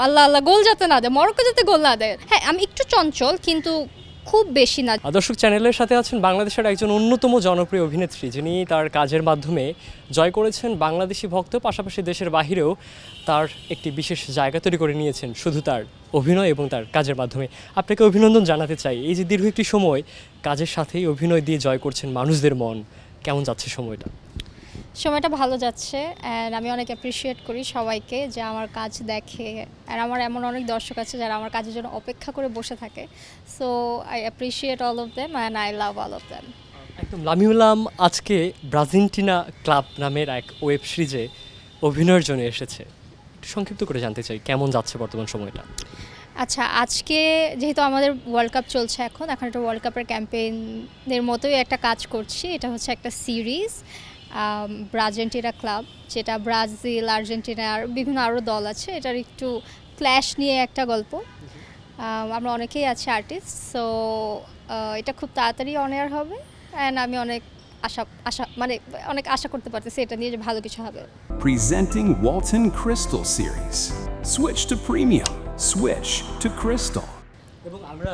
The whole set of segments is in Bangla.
আল্লাহ আল্লাহ গোল যাতে না দেয়, মরক্কো যাতে গোল না দেয়। হ্যাঁ, আমি একটু চঞ্চল কিন্তু খুব বেশি না। দর্শক চ্যানেলের সাথে আছেন বাংলাদেশের একজন অন্যতম জনপ্রিয় অভিনেত্রী, যিনি তার কাজের মাধ্যমে জয় করেছেন বাংলাদেশি ভক্ত, পাশাপাশি দেশের বাহিরেও তার একটি বিশেষ জায়গা তৈরি করে নিয়েছেন শুধু তার অভিনয় এবং তার কাজের মাধ্যমে। আপনাকে অভিনন্দন জানাতে চাই, এই যে দীর্ঘ একটি সময় কাজের সাথেই অভিনয় দিয়ে জয় করছেন মানুষদের মন, কেমন যাচ্ছে সময়টা? সময়টা ভালো যাচ্ছে অ্যান্ড আমি অনেক অ্যাপ্রিসিয়েট করি সবাইকে যে আমার কাজ দেখে। আর আমার এমন অনেক দর্শক আছে যারা আমার কাজের জন্য অপেক্ষা করে বসে থাকে। So I appreciate all of them and I love all of them. একদম লামিউলাম আজকে ব্রাজিন্টিনা ক্লাব নামের এক ওয়েব সিরিজে অভিনয়ের জন্য এসেছে। একটু সংক্ষিপ্ত করে জানতে চাই কেমন যাচ্ছে বর্তমান সময়টা? আচ্ছা, আজকে যেহেতু আমাদের ওয়ার্ল্ড কাপ চলছে, এখন একটা ওয়ার্ল্ড কাপের ক্যাম্পেইনের মতোই একটা কাজ করছি। এটা হচ্ছে একটা সিরিজ ব্রাজিন্টিনা ক্লাব, যেটা ব্রাজিল, আর্জেন্টিনা আর বিভিন্ন আরও দল আছে, এটার একটু ক্ল্যাশ নিয়ে একটা গল্প। আমরা অনেকেই আছি আর্টিস্ট, সো এটা খুব তাড়াতাড়ি অন এয়ার হবে অ্যান্ড আমি অনেক অনেক আশা করতে পারতেছি এটা নিয়ে যে ভালো কিছু হবে। Presenting Walton Crystal Series. Switch to premium. Switch to Crystal. এবং আমরা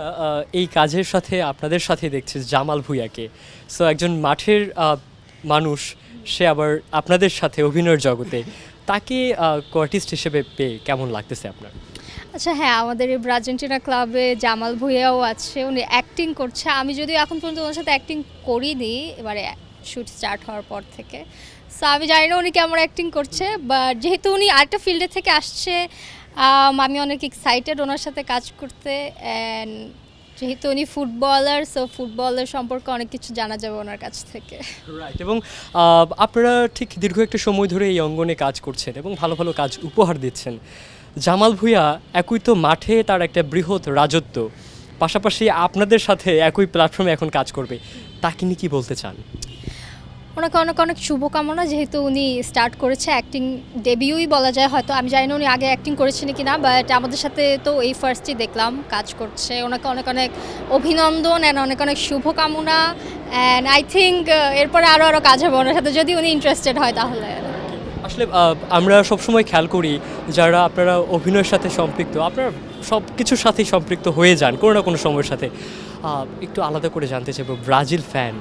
এই কাজের সাথে আপনাদের সাথে দেখছি জামাল ভুঁইয়াকে। সো একজন মাঠের মানুষ, সে আবার আপনাদের সাথে অভিনয়ের জগতে, তাকে আর্টিস্ট হিসেবে পেয়ে কেমন লাগতেছে আপনার? আচ্ছা হ্যাঁ, আমাদের এই আর্জেন্টিনা ক্লাবে জামাল ভুঁইয়াও আছে, উনি অ্যাক্টিং করছে। আমি যদিও এখন পর্যন্ত ওনার সাথে অ্যাক্টিং করিনি, এবারে শ্যুট স্টার্ট হওয়ার পর থেকে। সো আমি জানি না উনি কেমন অ্যাক্টিং করছে, বাট যেহেতু উনি আরেকটা ফিল্ডে থেকে আসছে, আমি অনেক এক্সাইটেড ওনার সাথে কাজ করতে। অ্যান্ড যেহেতু উনি ফুটবলার, সো ফুটবলের সম্পর্কে অনেক কিছু জানা যাবে ওনার কাছ থেকে। রাইট। এবং আপনারা ঠিক দীর্ঘ একটা সময় ধরে এই অঙ্গনে কাজ করছেন এবং ভালো ভালো কাজ উপহার দিচ্ছেন। জামাল ভুঁইয়া একই তো মাঠে তার একটা বৃহৎ রাজত্ব, পাশাপাশি আপনাদের সাথে একই প্ল্যাটফর্মে এখন কাজ করবে, তাকে নিয়ে কী বলতে চান? ওনাকে অনেক অনেক শুভকামনা, যেহেতু উনি স্টার্ট করেছে অ্যাক্টিং ডেবিউই বলা যায় হয়তো। আমি জানি না উনি আগে অ্যাক্টিং করেছেন কি না, বাট আমাদের সাথে তো এই ফার্স্টই দেখলাম কাজ করছে। ওনাকে অনেক অনেক অভিনন্দন অ্যান্ড অনেক অনেক শুভকামনা। অ্যান্ড আই থিঙ্ক এরপরে আরও কাজ হবে ওনার সাথে, যদি উনি ইন্টারেস্টেড হয় তাহলে। আসলে আমরা সবসময় খেয়াল করি যারা আপনারা অভিনয়ের সাথে সম্পৃক্ত, আপনারা সব কিছুর সাথেই সম্পৃক্ত হয়ে যান কোনো না কোনো সময়ের সাথে। একটু আলাদা করে জানতে চাইবো, ব্রাজিল ফ্যান,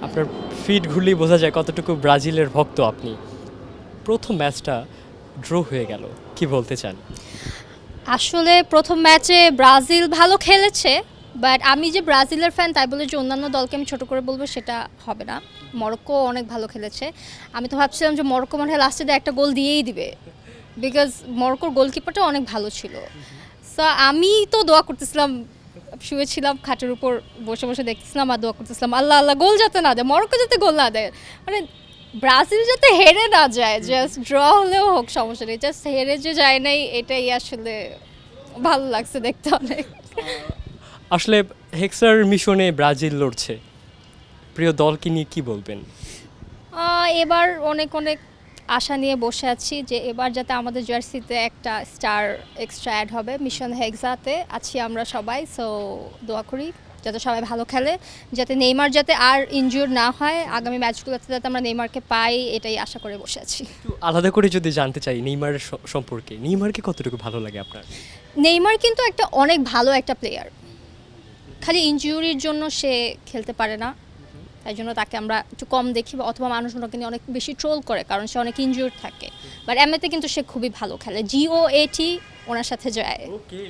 আপনার ফিড ঘুরলেই বোঝা যায় কতটুকু ব্রাজিলের ভক্ত আপনি। প্রথম ম্যাচটা ড্র হয়ে গেল, কি বলতে চান? আসলে প্রথম ম্যাচে ব্রাজিল ভালো খেলেছে, বাট আমি যে ব্রাজিলের ফ্যান তাই বলে যে অন্যান্য দলকে আমি ছোটো করে বলবো সেটা হবে না। মরক্কো অনেক ভালো খেলেছে। আমি তো ভাবছিলাম যে মরক্কো মনে হয় লাস্টে একটা গোল দিয়েই দিবে, বিকজ মরক্কোর গোলকিপারটা অনেক ভালো ছিল। সো আমি তো দোয়া করতেছিলাম, শুয়েছিলাম খাটের উপর বসে বসে দেখতেছিলাম আর দোয়া করতেছিলাম আল্লাহ আল্লাহ গোল যাতে না দেয়, মরক্কো যাতে গোল না দেয়, মানে ব্রাজিল যাতে হেরে না যায়, জাস্ট ড্র হলেও হোক সমস্যা নেই, জাস্ট হেরে যে যায় নাই এটাই আসলে ভালো লাগছে দেখতে অনেক। আসলে হেক্সার মিশনে ব্রাজিল লড়ছে, প্রিয় দলকে নিয়ে কী বলবেন? এবার অনেক অনেক আশা নিয়ে বসে আছি যে এবার যাতে আমাদের জার্সিতে একটা স্টার এক্সট্রা অ্যাড হবে। মিশন হেক্সাতে আছি আমরা সবাই, সো দোয়া করি যাতে সবাই ভালো খেলে, যাতে নেইমার যাতে আর ইনজিওর না হয়, আগামী ম্যাচগুলোতে যাতে আমরা নেইমারকে পাই, এটাই আশা করে বসে আছি। একটু আলাদা করে যদি জানতে চাই নেইমারের সম্পর্কে, নেইমারকে কতটুকু ভালো লাগে আপনার? নেইমার কিন্তু একটা অনেক ভালো একটা প্লেয়ার, খালি ইনজিউরির জন্য সে খেলতে পারে না, তাই জন্য তাকে আমরা একটু কম দেখি, অথবা মানুষ ওনাকে নিয়ে অনেক বেশি ট্রোল করে কারণ সে অনেক ইনজিউর থাকে। বাট এমনিতে কিন্তু সে খুবই ভালো খেলে, GOAT ওনার সাথে যায়। ওকে,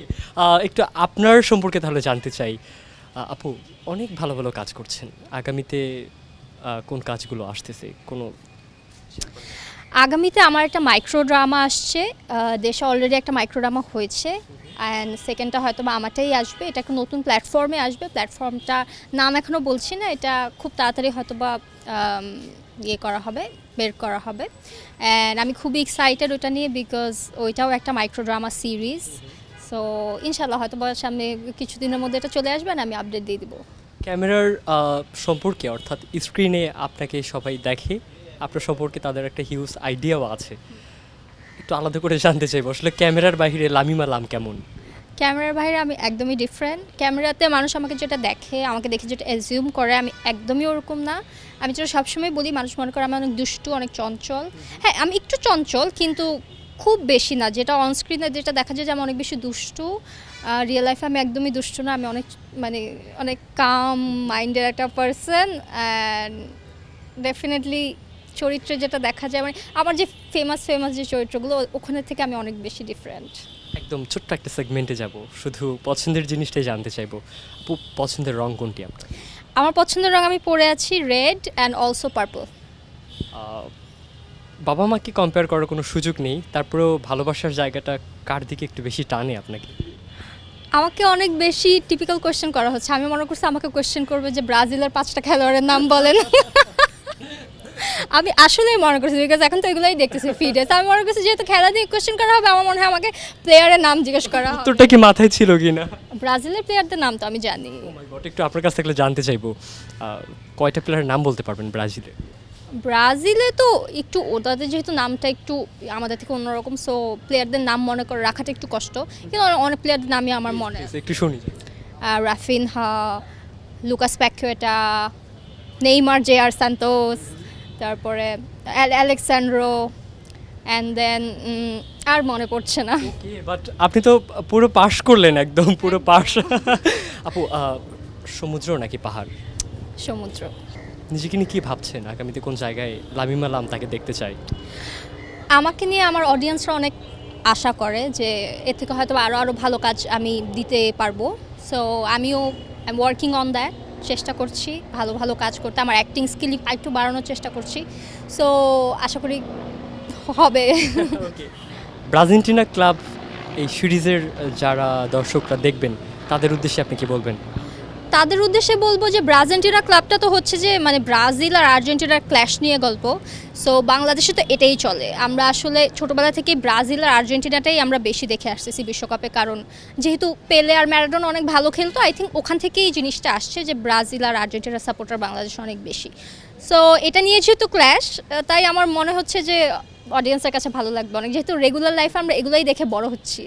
একটু আপনার সম্পর্কে তাহলে জানতে চাই। আপু অনেক ভালো ভালো কাজ করছেন, আগামীতে কোন কাজগুলো আসতেছে? কোনো আগামীতে আমার একটা মাইক্রো ড্রামা আসছে, দেশে অলরেডি একটা মাইক্রো ড্রামা হয়েছে, অ্যান্ড সেকেন্ডটা হয়তো বা আমারটাই আসবে। এটা একটা নতুন প্ল্যাটফর্মে আসবে, প্ল্যাটফর্মটা নাম এখনও বলছি না, এটা খুব তাড়াতাড়ি হয়তো বা বের করা হবে। অ্যান্ড আমি খুবই এক্সাইটেড ওটা নিয়ে, বিকজ ওইটাও একটা মাইক্রো ড্রামা সিরিজ। সো ইনশাল্লাহ হয়তো বা সামনে কিছুদিনের মধ্যে এটা চলে আসবে, না আমি আপডেট দিয়ে দেবো। ক্যামেরার সম্পর্কে, অর্থাৎ স্ক্রিনে আপনাকে সবাই দেখে, আপনার সম্পর্কে তাদের একটা হিউজ আইডিয়াও আছে, একটু আলাদা করে জানতে চাইবো আসলে ক্যামেরার বাইরে লামিমা লাম কেমন? ক্যামেরার বাইরে আমি একদমই ডিফারেন্ট। ক্যামেরাতে মানুষ আমাকে যেটা দেখে, আমাকে দেখে যেটা অ্যাজিউম করে, আমি একদমই ওরকম না। আমি যেটা সবসময় বলি, মানুষ মনে করে আমি অনেক দুষ্টু, অনেক চঞ্চল। হ্যাঁ, আমি একটু চঞ্চল কিন্তু খুব বেশি না, যেটা অনস্ক্রিনে যেটা দেখা যায় যে আমি অনেক বেশি দুষ্টু, রিয়েল লাইফে আমি একদমই দুষ্টু না, আমি অনেক মানে অনেক কাম মাইন্ডের একটা পারসন। অ্যান্ড ডেফিনেটলি চরিত্রে যেটা দেখা যায় মানে আমার যে ফেমাস যে চরিত্রগুলো ওখানে থেকে আমি অনেক বেশি ডিফারেন্ট। একদম ছোট্ট একটা সেগমেন্টে যাব, শুধু পছন্দের জিনিসটাই জানতে চাইবো। আপু, পছন্দের রং কোনটি আপনার? আমার পছন্দের রং আমি পরে আছি রেড অ্যান্ড অলসো পার্পল। বাবা মাকে কম্পেয়ার করার কোনো সুযোগ নেই, তারপরেও ভালোবাসার জায়গাটা কার দিকে একটু বেশি টানে আপনাকে? আমাকে অনেক বেশি টিপিক্যাল কোয়েশ্চেন করা হচ্ছে, আমি মনে করছি আমাকে কোয়েশ্চেন করবে যে ব্রাজিলের 5টা খেলোয়াড়ের নাম বলেন। আমি আসলেই মনে করছি, বিকজ এখন তো এগুলোই দেখতেছি ফিডে, তো আমি মনে করছি যেহেতু খেলা দিয়ে কোয়েশ্চেন করা হবে আমার মনে হয় আমাকে প্লেয়ারের নাম জিজ্ঞেস করা হবে। উত্তরটা কি মাথায় ছিল কি না? ব্রাজিলের প্লেয়ারদের নাম তো আমি জানি। ও মাই গড, একটু আপনার কাছ থেকে জানতে চাইবো, কয়টা প্লেয়ারের নাম বলতে পারবেন ব্রাজিলে? ব্রাজিলে তো একটু ওদের যেহেতু নামটা একটু আমাদের থেকে অন্যরকম, সো প্লেয়ারদের নাম মনে করে রাখাটা একটু কষ্ট, কিন্তু অনেক প্লেয়ারদের নামই আমার মনে আছে। একটু শুনি। Raphinha, Lucas Paqueta, Neymar, J R. Santos, তারপরে অ্যালেক্সান্ড্রো, অ্যান্ড দেন আর মনে পড়ছে না। বাট আপনি তো পুরো পাস করলেন, একদম পুরো পাস। আপু, সমুদ্র নাকি পাহাড়? সমুদ্র। নিজেকে নিয়ে কী ভাবছেন? আগামীতে কোন জায়গায় লামিমা লাম তাকে দেখতে চাই? আমাকে নিয়ে আমার অডিয়েন্সরা অনেক আশা করে যে এর থেকে হয়তো আরও ভালো কাজ আমি দিতে পারবো, সো আমিও I am working on that, চেষ্টা করছি ভালো ভালো কাজ করতে, আমার অ্যাক্টিং স্কিল একটু বাড়ানোর চেষ্টা করছি, সো আশা করি হবে। ব্রাজিন্টিনা ক্লাব এই সিরিজের যারা দর্শকরা দেখবেন তাদের উদ্দেশ্যে আপনি কি বলবেন? তাদের উদ্দেশ্যে বলবো যে ব্রাজিন্টিনা ক্লাবটা তো হচ্ছে যে মানে ব্রাজিল আর আর্জেন্টিনার ক্ল্যাশ নিয়ে গল্প, সো বাংলাদেশে তো এটাই চলে। আমরা আসলে ছোটোবেলা থেকেই ব্রাজিল আর আর্জেন্টিনাটাই আমরা বেশি দেখে আসতেছি বিশ্বকাপে, কারণ যেহেতু পেলে আর ম্যারাডোনা অনেক ভালো খেলতো, আই থিঙ্ক ওখান থেকেই এই জিনিসটা আসছে যে ব্রাজিল আর আর্জেন্টিনার সাপোর্টার বাংলাদেশে অনেক বেশি। সো এটা নিয়ে যেহেতু ক্ল্যাশ, তাই আমার মনে হচ্ছে যে অডিয়েন্সের কাছে ভালো লাগবে অনেক, যেহেতু রেগুলার লাইফে আমরা এগুলোই দেখে বড় হচ্ছি।